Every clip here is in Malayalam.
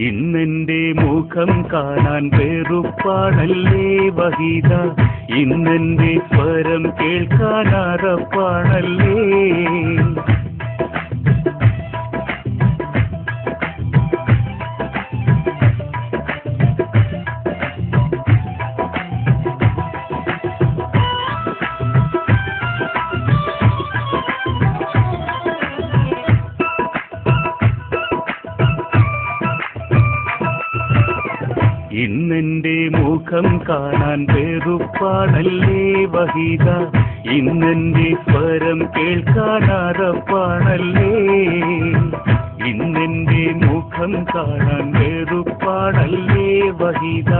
ഇന്നെന്റെ മുഖം കാണാൻ വെറുപ്പാണല്ലേ വഹീദ, ഇന്നെന്റെ സ്വരം കേൾക്കാൻ അറപ്പാണല്ലേ. ഇന്നെന്റെ മുഖം കാണാൻ വെറുപ്പാണല്ലേ വഹീദ, ഇന്നെന്റെ സ്വരം കേൾക്കാൻ അറപ്പാണല്ലേ. ഇന്നെന്റെ മുഖം കാണാൻ വെറുപ്പാണല്ലേ വഹീദ,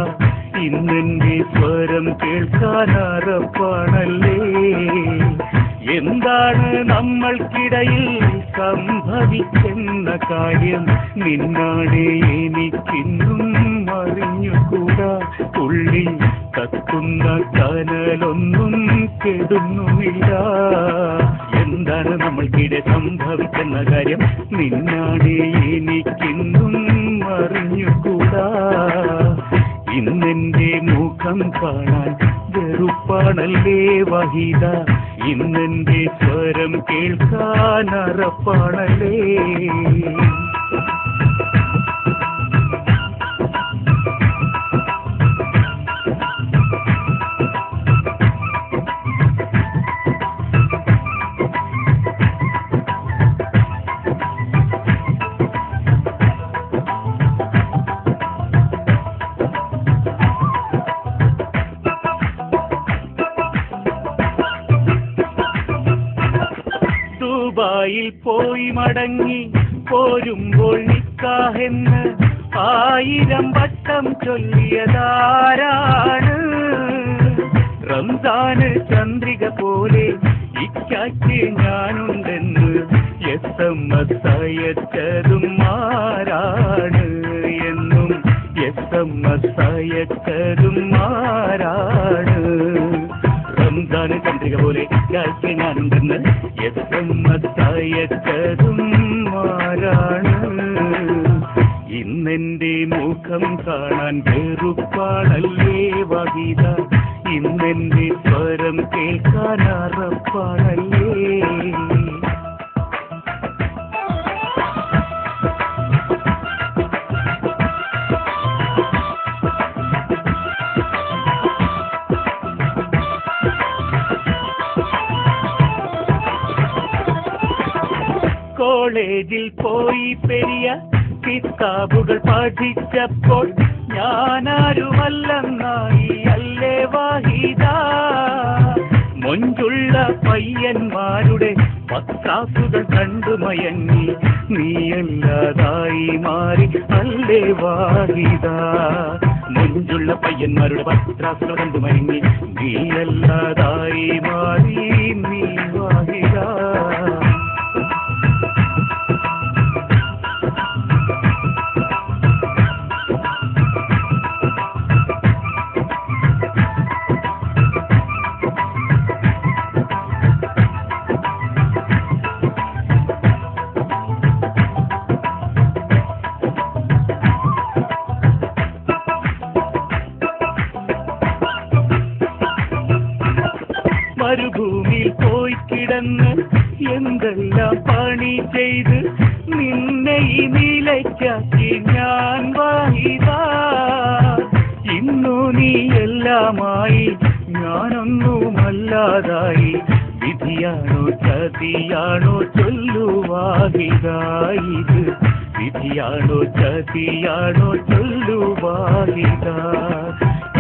ഇന്നെന്റെ സ്വരം കേൾക്കാൻ അറപ്പാണല്ലേ. എന്താണ് നമ്മൾക്കിടയിൽ സംഭവിച്ചെന്ന കാര്യം നിന്നാടെ എനിക്കിന്നും അറിഞ്ഞുകൂടാ. ഉള്ളിൽ കത്തുന്ന കനലൊന്നും കെടുന്നുമില്ല. എന്താണ് നമ്മൾക്കിടെ സംഭവിച്ചെന്ന കാര്യം നിന്നാടെ എനിക്കിന്നും അറിഞ്ഞുകൂടാ. ഇന്നെന്റെ മുഖം കാണാൻ വെറുപ്പാണല്ലേ വഹീദ, ഇന്നെന്റെ സ്വരം കേൾക്കാൻ അറപ്പാണല്ലേ. ദുബായിൽ പോയി മടങ്ങി പോരുമ്പോൾ നിക്കാഹെന്ന് 1000 വട്ടം ചൊല്ലിയതാരാണ്? റംസാന് ചന്ദ്രിക പോലെ ഇക്കാറ്റ് ഞാനുണ്ടെന്ന് SMS അയച്ചതും ആരാണ്? എന്നും SMS അയച്ചതും ആരാണ്? റംസാന് ചന്ദ്രിക പോലെ ഇക്കാറ്റ് ഞാനുണ്ടെന്ന് SMS അയച്ചതും ആരാണ്? ഇന്നെന്റെ മുഖം കാണാൻ വെറുപ്പാണല്ലേ വഹീദ, ഇന്നെന്റെ സ്വരം കേൾക്കാൻ അറപ്പാണല്ലേ. കോളേജിൽ പോയി പെരിയ കിതാബുകൾ പഠിച്ചപ്പോൾ ഞാനാരുമല്ലെന്നായി അല്ലേ വാഹിദ. മൊഞ്ചുള്ള പയ്യന്മാരുടെ പത്രാസുകൾ കണ്ടു മയങ്ങി നീയല്ലാതായി മാറി അല്ലേ വാഹിദ. മൊഞ്ചുള്ള പയ്യന്മാരുടെ പത്രാസുകൾ കണ്ടു മയങ്ങി നീയല്ലാതായി മാറി നീ വാഹിദ. മരുഭൂമിയിൽ പോയി കിടന്ന് എന്തെല്ലാം പണി ചെയ്ത് നിന്നെ ഈ നിലയ്ക്കാക്കി ഞാൻ വാഹിദ. ഇന്നു നീ എല്ലാമായി ഞാനൊന്നുമല്ലാതായി. വിധിയാണോ ചതിയാണോ ചൊല്ലുവാഹിദ, ഇത് വിധിയാണോ ചതിയാണോ ചൊല്ലുവാഹിദ.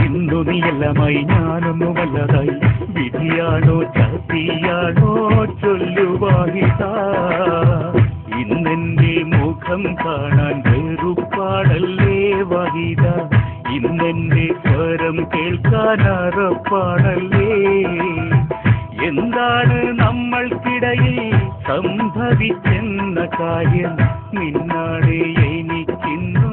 ഇന്നു നീ എല്ലാമായി ഞാനൊന്നുമല്ലാതായി. വിധിയാണോ ചതിയാണോ ചൊല്ലുവാഹിദ. ഇന്നെന്റെ മുഖം കാണാൻ വെറുപ്പാണല്ലേ വഹീദ, ഇന്നെന്റെ സ്വരം കേൾക്കാൻ അറപ്പാണല്ലേ. എന്താണ് നമ്മൾക്കിടയിൽ സംഭവിച്ചെന്ന കാര്യം നിന്നാടെ എനിക്കിന്നു